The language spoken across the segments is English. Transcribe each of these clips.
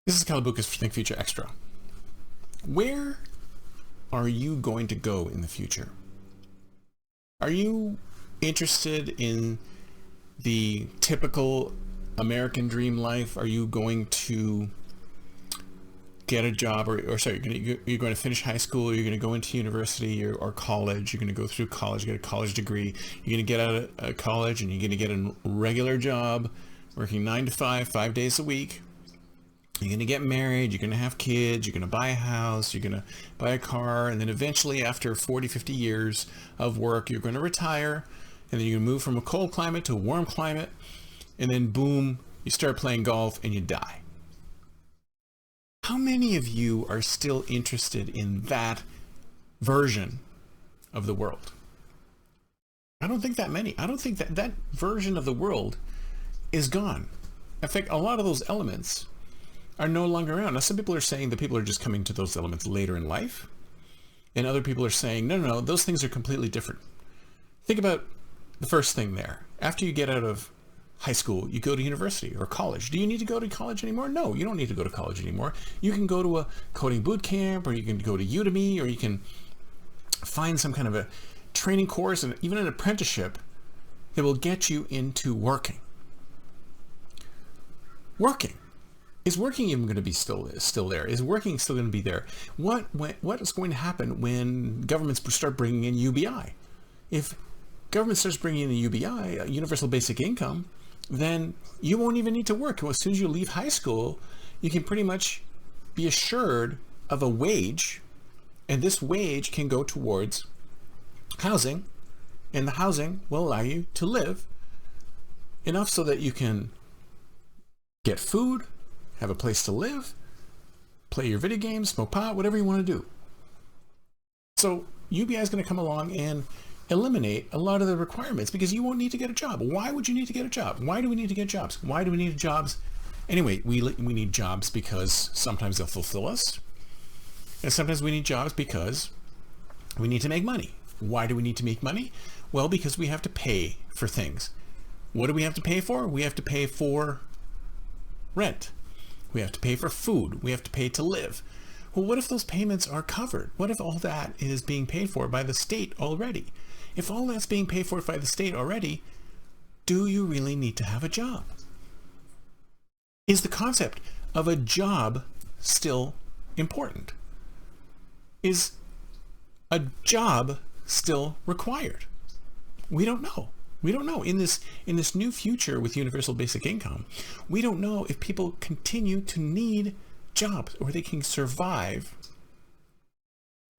This is Kalabukas for Think Future Extra. Where are you going to go in the future? Are you interested in the typical American dream life? Are you going to get a job, you're going to finish high school, you're going to go into university or college, you're going to go through college, get a college degree, you're going to get out of college and you're going to get a regular job working 9 to 5, 5 days a week. You're going to get married, you're going to have kids, you're going to buy a house, you're going to buy a car, and then eventually after 40, 50 years of work, you're going to retire, and then you're going to move from a cold climate to a warm climate, and then boom, you start playing golf and you die. How many of you are still interested in that version of the world? I don't think that many. I don't think that version of the world is gone. In fact, a lot of those elements are no longer around. Now, some people are saying that people are just coming to those elements later in life, and other people are saying, no, those things are completely different. Think about the first thing there. After you get out of high school, you go to university or college. Do you need to go to college anymore? No, you don't need to go to college anymore. You can go to a coding boot camp, or you can go to Udemy, or you can find some kind of a training course and even an apprenticeship that will get you into working. Is working even going to be still there? Is working still going to be there? What is going to happen when governments start bringing in UBI? If government starts bringing in a UBI, a universal basic income, then you won't even need to work. As soon as you leave high school, you can pretty much be assured of a wage, and this wage can go towards housing, and the housing will allow you to live enough so that you can get food, have a place to live, play your video games, smoke pot, whatever you want to do. So UBI is going to come along and eliminate a lot of the requirements because you won't need to get a job. Why would you need to get a job? Why do we need to get jobs? Why do we need jobs? Anyway, we need jobs because sometimes they'll fulfill us. And sometimes we need jobs because we need to make money. Why do we need to make money? Well, because we have to pay for things. What do we have to pay for? We have to pay for rent. We have to pay for food. We have to pay to live. Well, what if those payments are covered? What if all that is being paid for by the state already? If all that's being paid for by the state already, do you really need to have a job? Is the concept of a job still important? Is a job still required? We don't know. We don't know. In this new future with universal basic income, we don't know if people continue to need jobs or they can survive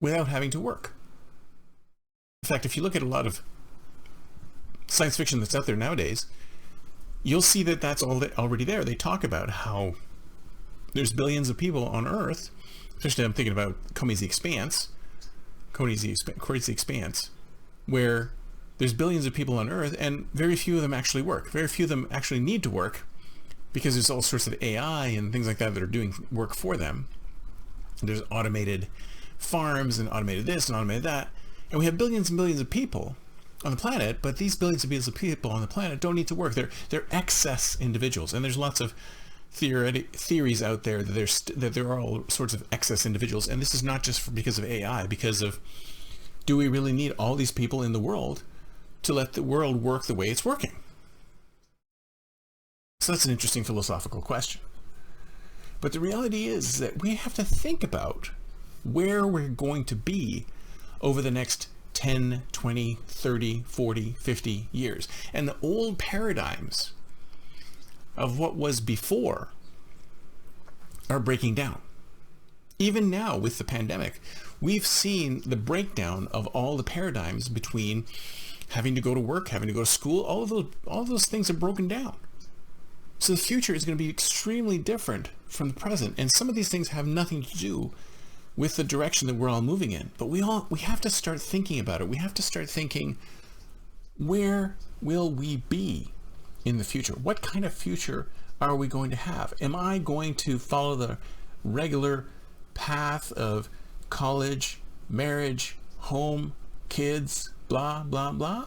without having to work. In fact, if you look at a lot of science fiction that's out there nowadays, you'll see that that's already there. They talk about how there's billions of people on Earth, especially I'm thinking about Comey's The Expanse, where there's billions of people on Earth and very few of them actually work. Very few of them actually need to work because there's all sorts of AI and things like that that are doing work for them. There's automated farms and automated this and automated that. And we have billions and billions of people on the planet, but these billions and billions of people on the planet don't need to work. They're excess individuals. And there's lots of theories out there that there are all sorts of excess individuals. And this is not just because of AI, because of, do we really need all these people in the world to let the world work the way it's working? So that's an interesting philosophical question. But the reality is that we have to think about where we're going to be over the next 10, 20, 30, 40, 50 years. And the old paradigms of what was before are breaking down. Even now with the pandemic, we've seen the breakdown of all the paradigms between having to go to work, having to go to school. All of those things are broken down. So the future is going to be extremely different from the present. And some of these things have nothing to do with the direction that we're all moving in. But we have to start thinking about it. We have to start thinking, where will we be in the future? What kind of future are we going to have? Am I going to follow the regular path of college, marriage, home, kids, blah, blah, blah?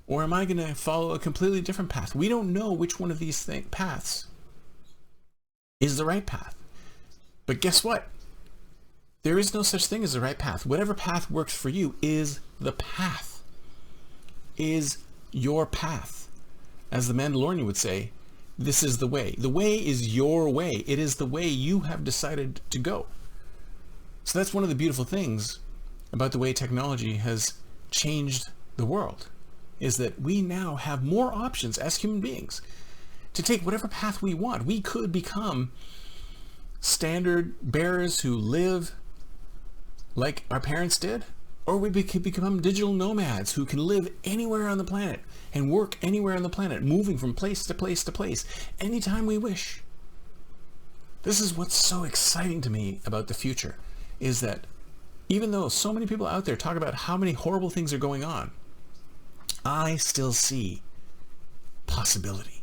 Or am I going to follow a completely different path? We don't know which one of these paths is the right path. But guess what? There is no such thing as the right path. Whatever path works for you is the path, is your path. As the Mandalorian would say, this is the way. The way is your way. It is the way you have decided to go. So that's one of the beautiful things about the way technology has changed the world, is that we now have more options as human beings to take whatever path we want. We could become standard bearers who live like our parents did, or we could become digital nomads who can live anywhere on the planet and work anywhere on the planet, moving from place to place to place anytime we wish. This is what's so exciting to me about the future, is that even though so many people out there talk about how many horrible things are going on, I still see possibility.